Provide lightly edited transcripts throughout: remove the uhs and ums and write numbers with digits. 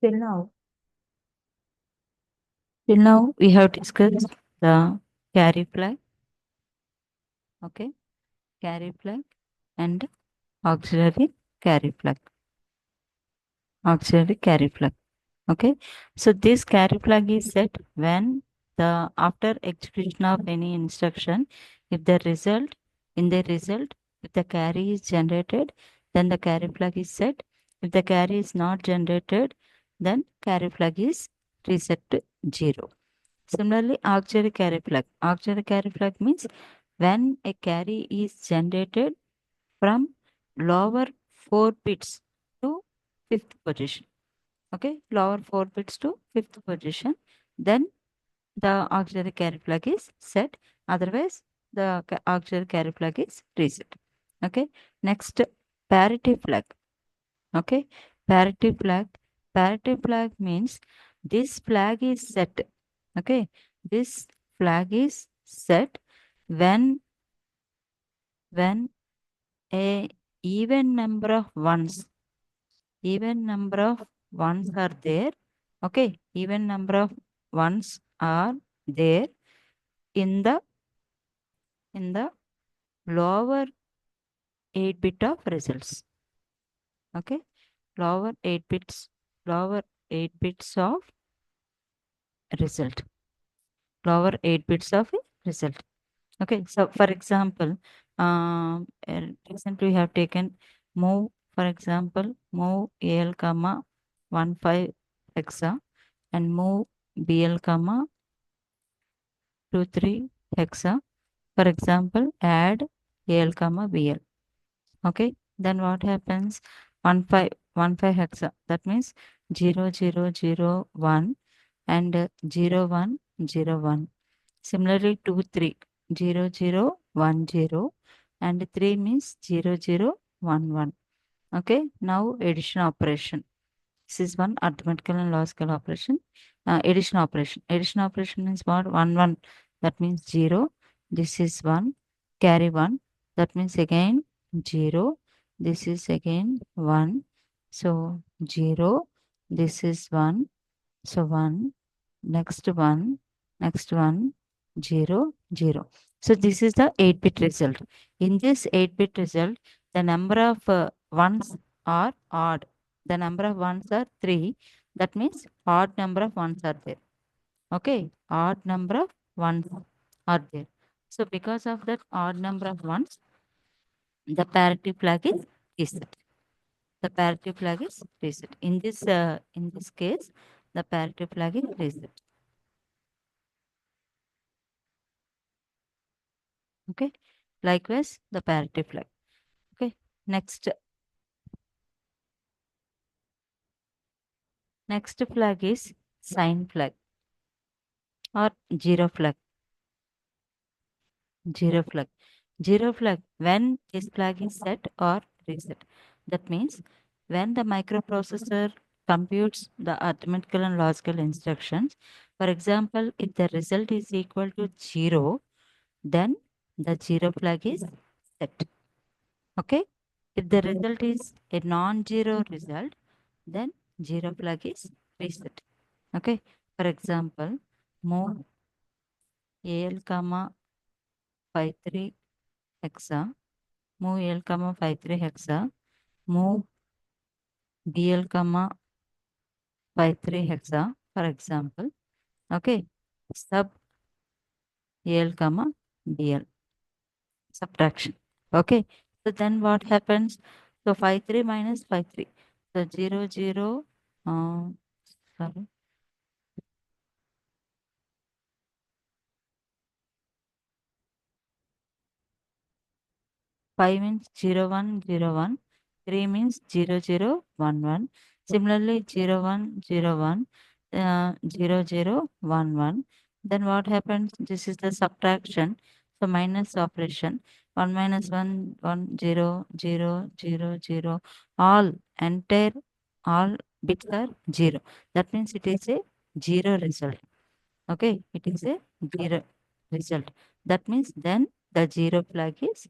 Till now, till now we have discussed the carry flag, okay, carry flag and auxiliary carry flag, auxiliary carry flag. Okay, so this carry flag is set when the after execution of any instruction, if the result in the result, if the carry is generated, then the carry flag is set. If the carry is not generated, then carry flag is reset to 0. Similarly, auxiliary carry flag. Auxiliary carry flag means when a carry is generated from lower 4 bits to fifth position. Okay, lower 4 bits to fifth position. Then the auxiliary carry flag is set. Otherwise, the auxiliary carry flag is reset. Okay, next parity flag. Okay, parity flag. Parity flag means this flag is set. Okay, this flag is set when a even number of ones, even number of ones are there. Okay, even number of ones are there in the lower 8 bit of results. Okay, lower 8 bits, lower 8 bits of result, lower 8 bits of result. Okay, so for example, recently we have taken move, for example, move AL comma 15 hexa and move BL comma 23 hexa. For example, add AL comma BL. Okay, then what happens? 15 hexa. That means 0001 and 0101. Similarly, 2 3 0010 and 3 means 0011. Okay, now addition operation. This is one arithmetical and logical operation. Addition operation. Addition operation means what? 1 1. That means 0. This is 1. Carry 1. That means again 0. This is again 1. So 0. This is 1. So 1. Next 1. Next 1. 0 0. So this is the 8-bit result. In this 8-bit result, the number of ones are odd. The number of ones are 3. That means odd number of ones are there. Okay, odd number of ones are there. So because of that odd number of ones, the parity flag is reset. The parity flag is reset. In this case, the parity flag is reset. Okay. Likewise, the parity flag. Okay. Next flag is sign flag or zero flag. Zero flag. Zero flag when this flag is set or reset. That means when the microprocessor computes the arithmetical and logical instructions, for example, if the result is equal to 0, then the zero flag is set. Okay. If the result is a non-zero result, then zero flag is reset. Okay. For example, move AL comma 53 hexa, move L comma 53 hexa, move BL comma 53 hexa, for example. Okay. Sub AL comma BL. Subtraction. Okay. So then what happens? So 53 minus 53. So 0 0. Sorry. 5 means 0101. 3 means 0011. Similarly, 0101, 0011. Then what happens? This is the subtraction. So minus operation. 1 minus 1, 1, 0, 0, 0, 0. All bits are 0. That means it is a 0 result. Okay, it is a 0 result. That means then the 0 flag is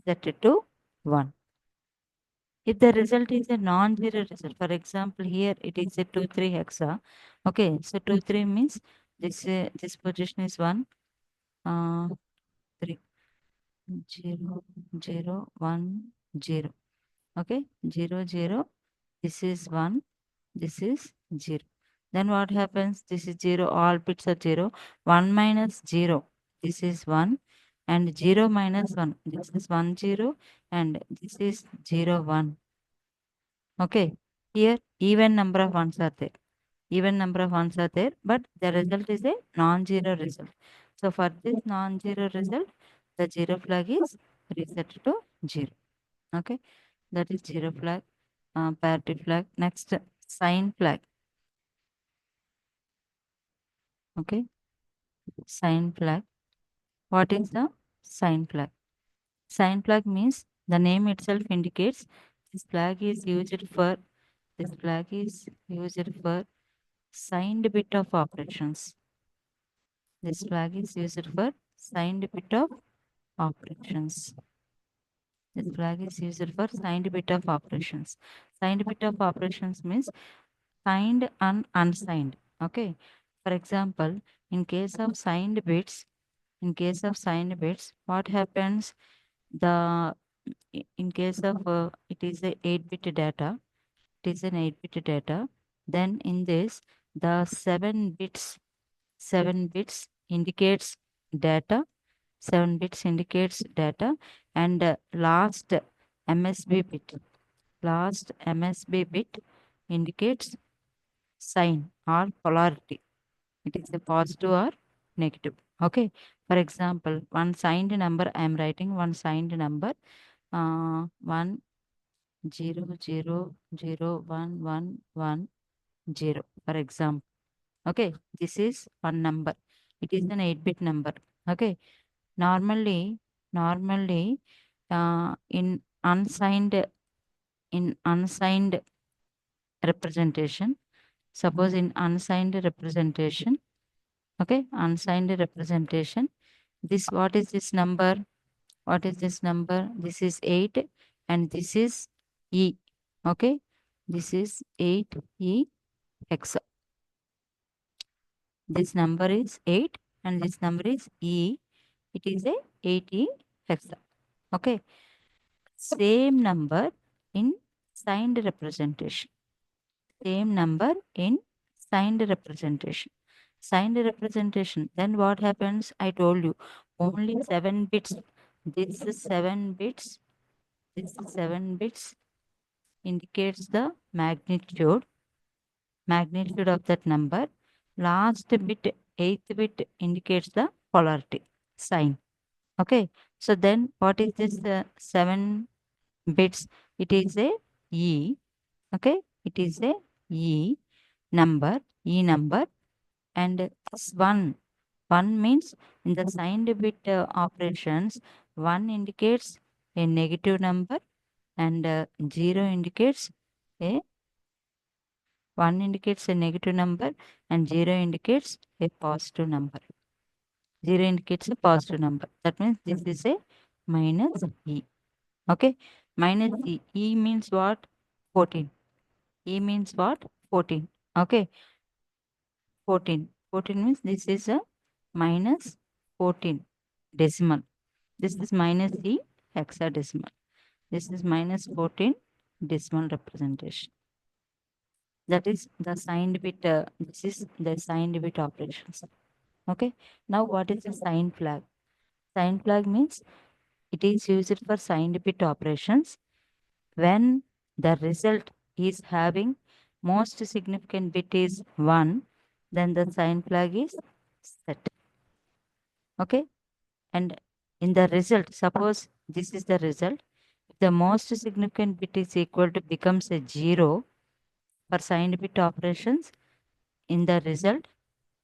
set to 1. If the result is a non-zero result, for example, here it is a 2, 3 hexa. Okay, so 2, 3 means this position is 1, 3, 0, 0, 1, 0. Okay, 0, 0. This is 1, this is 0. Then what happens? This is 0, all bits are 0. 1 minus 0, this is 1. And 0 minus 1, this is 1, 0. And this is 0, 1. Okay, here even number of ones are there. Even number of ones are there, but the result is a non-zero result. So for this non-zero result, the zero flag is reset to 0. Okay, that is zero flag, parity flag. Next, sign flag. Okay, sign flag. What is the sign flag? Sign flag means the name itself indicates this flag is used for signed bit of operations. This flag is used for signed bit of operations. This flag is used for signed bit of operations. Signed bit of operations means signed and unsigned. Okay. For example, in case of signed bits, what happens? The in case of it is a 8-bit data, it is an 8-bit data. Then in this, the 7 bits indicates data. 7 bits indicates data, and MSB bit, last MSB bit indicates sign or polarity. It is a positive or negative. Okay. For example, one signed number, I am writing one signed number, 1 0 0 0 1 1 1 0. For example, okay, this is one number. It is an 8-bit number. Okay. Normally, normally, in unsigned representation, suppose in unsigned representation, okay, unsigned representation, this, what is this number? What is this number? This is 8 and this is E. Okay, this is 8E hexa. This number is 8 and this number is E. It is a 8E hexa. Okay, same number in signed representation. Same number in signed representation. Signed representation. Then what happens? I told you only 7 bits. This is 7 bits. This is 7 bits indicates the magnitude of that number. Last bit, 8th bit indicates the polarity sign. Okay. So then what is this 7 bits? It is a E. Okay. It is a E number, and this 1. 1 means in the signed bit operations, 1 indicates a negative number and 0 indicates a 1 indicates a negative number and 0 indicates a positive number. 0 indicates a positive number. That means this is a minus E. Okay. Minus E. E means what? 14. E means what? 14. Okay. 14. 14 means this is a minus 14 decimal. This is minus E hexadecimal. This is minus 14 decimal representation. That is the signed bit. This is the signed bit operations. Okay. Now what is the sign flag? Sign flag means it is used for signed bit operations when the result is having most significant bit is 1, then the sign flag is set. Okay. And in the result, suppose this is the result, if the most significant bit is equal to becomes a 0 for signed bit operations, in the result,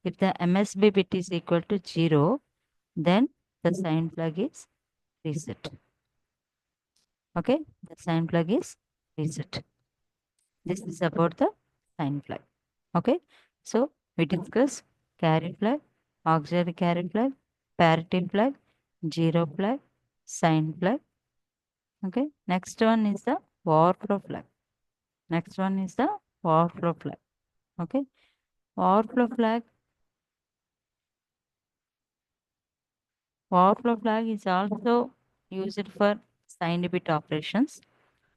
if the MSB bit is equal to 0, then the sign flag is reset. Okay, the sign flag is reset. This is about the sign flag. Okay, so we discuss carry flag, auxiliary carry flag, parity flag, zero flag, sign flag. Okay, next one is the overflow flag. Next one is the overflow flag. Okay. Overflow flag. Overflow flag is also used for signed bit operations.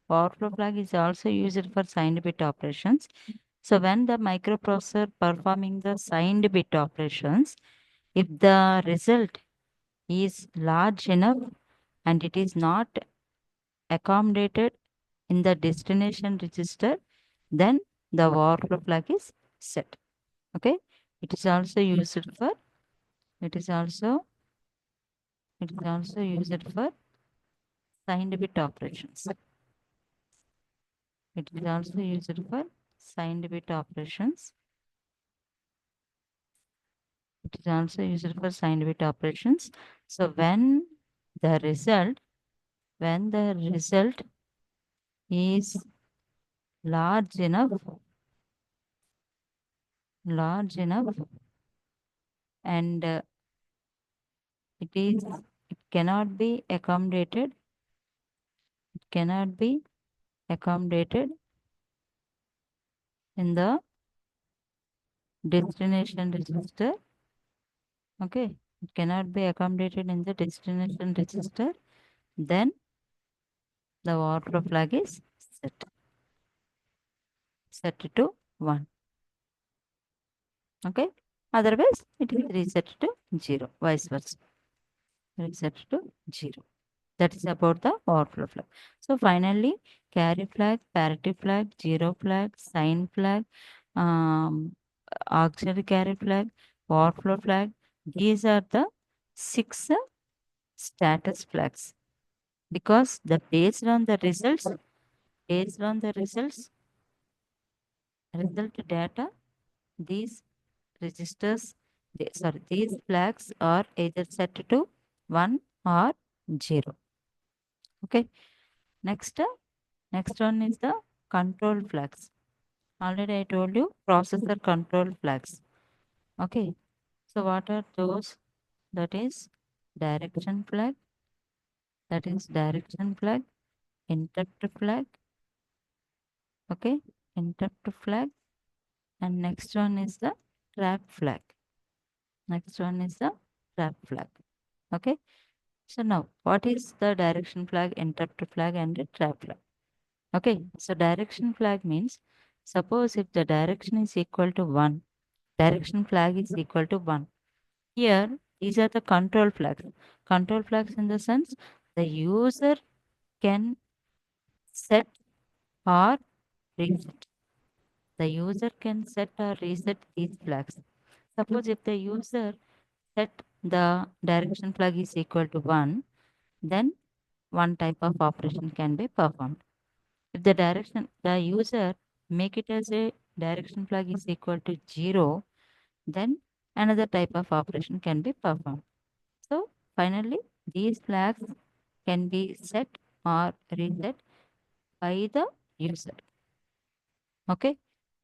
Overflow flag is also used for signed bit operations. So when the microprocessor performing the signed bit operations, if the result is large enough and it is not accommodated in the destination register, then the overflow flag is set. Okay. It is also used for it is also used for signed bit operations. It is also used for signed bit operations. It is also used for signed bit operations. So the result when the result is large enough and it cannot be accommodated cannot be accommodated in the destination register. Okay, it cannot be accommodated in the destination register, then the overflow flag is set to 1. Okay, otherwise it is reset to 0, vice versa, reset to 0. That is about the overflow flag. So finally, carry flag, parity flag, zero flag, sign flag, um, auxiliary carry flag, overflow flag. These are the 6 status flags, because based on the result data, these registers, these flags are either set to 1 or 0. Okay. Next one is the control flags. Already I told you processor control flags. Okay. So what are those? That is direction flag. Interrupt flag. Okay. Interrupt flag. And next one is the trap flag. Okay. So now what is the direction flag, interrupt flag, and the trap flag? Okay. So direction flag means, suppose if the direction is equal to 1, direction flag is equal to 1. Here, these are the control flags. Control flags in the sense the user can set or reset. The user can set or reset these flags. Suppose if the user set the direction flag is equal to 1, then one type of operation can be performed. If the user make it as a direction flag is equal to 0, then another type of operation can be performed. So finally, these flags can be set or reset by the user. Okay.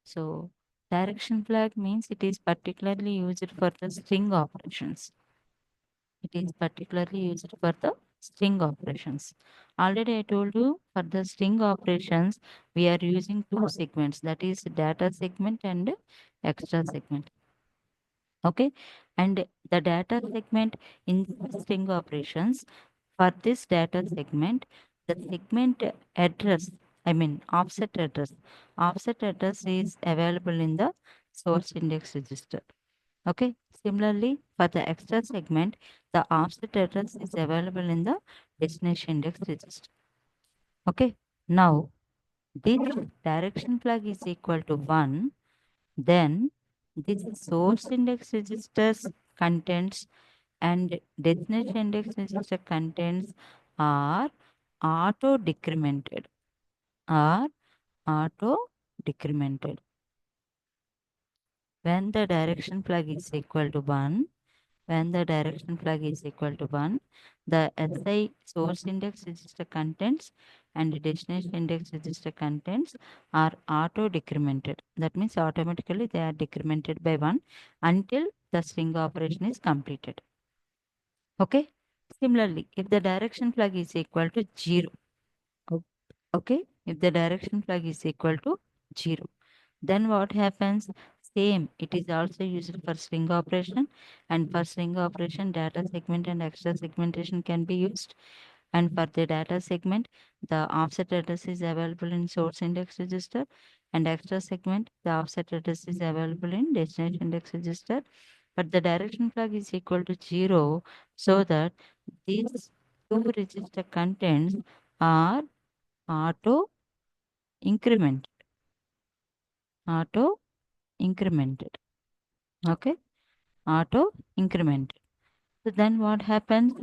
So direction flag means it is particularly used for the string operations. Already I told you, for the string operations, we are using 2 segments, that is data segment and extra segment. Okay. And the data segment in the string operations, for this data segment, the segment address, offset address is available in the source index register. Okay. Similarly, for the extra segment, the offset address is available in the destination index register. Okay. Now, this direction flag is equal to 1, then this source index registers contents and destination index register contents are auto decremented are auto decremented when the direction flag is equal to 1. The SI source index register contents and destination index register contents are auto decremented. That means automatically they are decremented by 1 until the string operation is completed. Okay. Similarly, if the direction flag is equal to 0, okay, if the direction flag is equal to 0. Then what happens? Same, it is also used for string operation, and for string operation, data segment and extra segmentation can be used. And for the data segment, the offset address is available in source index register, and extra segment, the offset address is available in destination index register. But the direction flag is equal to 0, so that these two register contents are auto incremented. Auto incremented. Okay, auto incremented. So then what happens?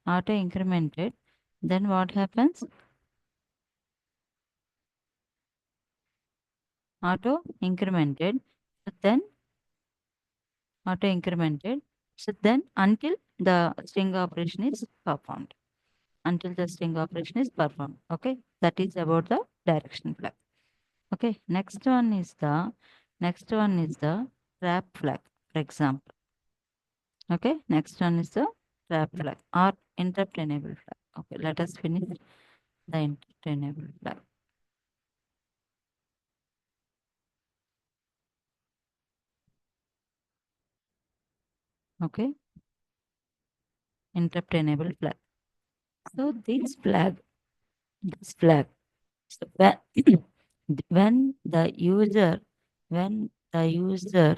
Auto incremented. Then what happens? Auto incremented. So then auto incremented. So then until the string operation is performed. Until the string operation is performed. Okay, that is about the direction flag. Okay, next one is the trap flag, for example. Okay, next one is the trap flag or interrupt enable flag. Okay, let us finish the interrupt enable flag. Okay, interrupt enable flag. So this flag, so when the user, when the user,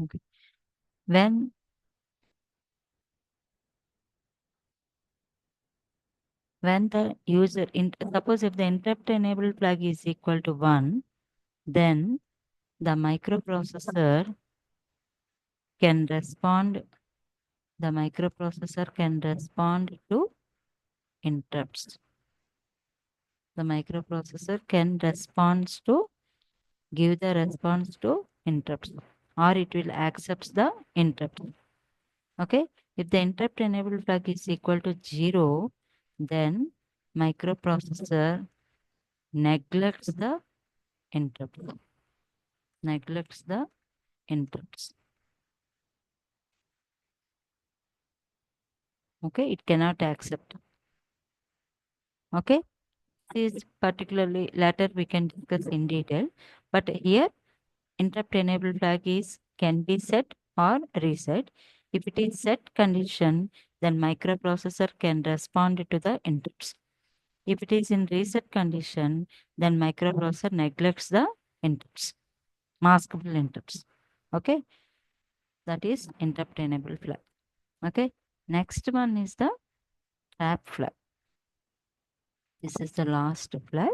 okay, when the user, suppose if the interrupt enable flag is equal to 1, then the microprocessor can respond, to interrupts. The microprocessor can respond to, give the response to interrupts, or it will accept the interrupt. Okay, if the interrupt enable flag is equal to 0, then microprocessor neglects the interrupt, neglects the interrupts. Okay, it cannot accept. Okay, this particularly later we can discuss in detail, but here interrupt enable flag is can be set or reset. If it is set condition, then microprocessor can respond to the interrupts. If it is in reset condition, then microprocessor neglects the interrupts, maskable interrupts. Okay, that is interrupt enable flag. Okay, next one is the trap flag. This is the last flag.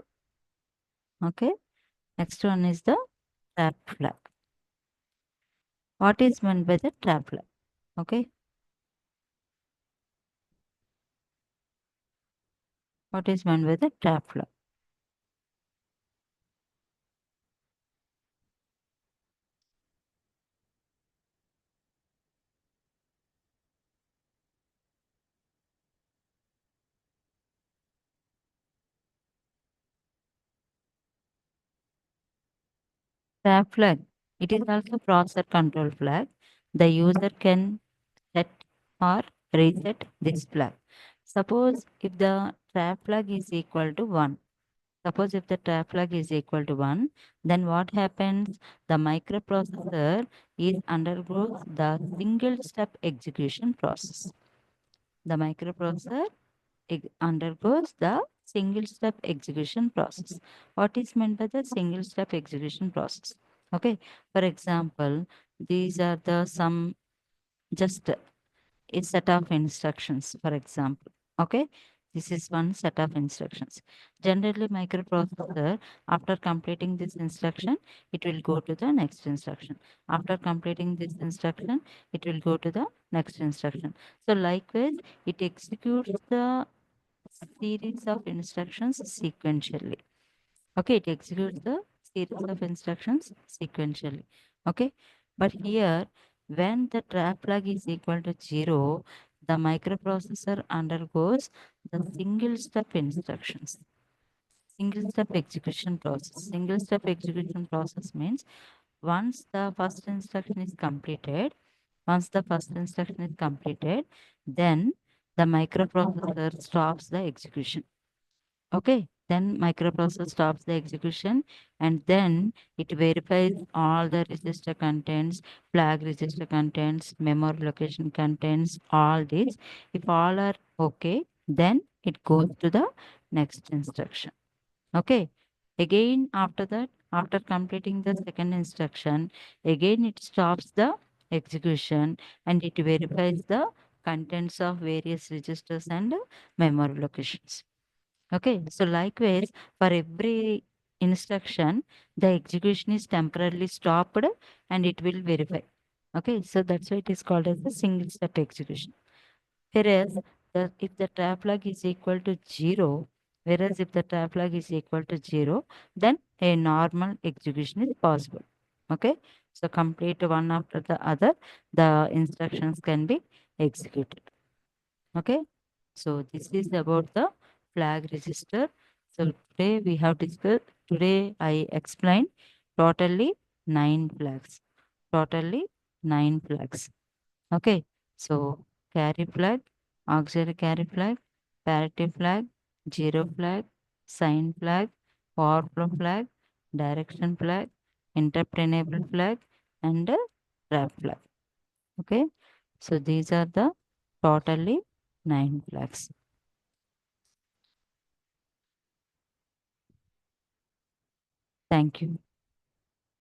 Okay, next one is the trap flag. What is meant by the trap flag? Okay, what is meant by the trap flag? Trap flag. It is also processor control flag. The user can set or reset this flag. Suppose if the trap flag is equal to 1. Suppose if the trap flag is equal to 1, then what happens? The microprocessor is undergoes the single step execution process. The microprocessor undergoes the single step execution process. What is meant by the single step execution process? Okay, for example, these are the some just a set of instructions, for example. Okay, this is one set of instructions. Generally, microprocessor, after completing this instruction, it will go to the next instruction. After completing this instruction, it will go to the next instruction. So likewise, it executes the series of instructions sequentially. Okay, it executes the series of instructions sequentially. Okay, but here when the trap flag is equal to 0, the microprocessor undergoes the single step instructions. Single step execution process. Single step execution process means once the first instruction is completed, Once the first instruction is completed, then the microprocessor stops the execution. Okay, then microprocessor stops the execution, and then it verifies all the register contents, flag register contents, memory location contents, all these. If all are okay, then it goes to the next instruction. Okay. Again, after that, after completing the second instruction, again it stops the execution and it verifies the contents of various registers and memory locations. Okay. So likewise, for every instruction, the execution is temporarily stopped and it will verify. Okay. So that's why it is called as the single step execution. Whereas if the trap flag is equal to 0, whereas if the trap flag is equal to 0, then a normal execution is possible. Okay. So complete one after the other, the instructions can be executed. Okay. So this is about the flag register. So today I explained totally 9 flags. Totally 9 flags. Okay. So carry flag, auxiliary carry flag, parity flag, zero flag, sign flag, overflow flag, direction flag, interrupt enable flag, and trap flag. Okay. So these are the totally 9 flags. Thank you.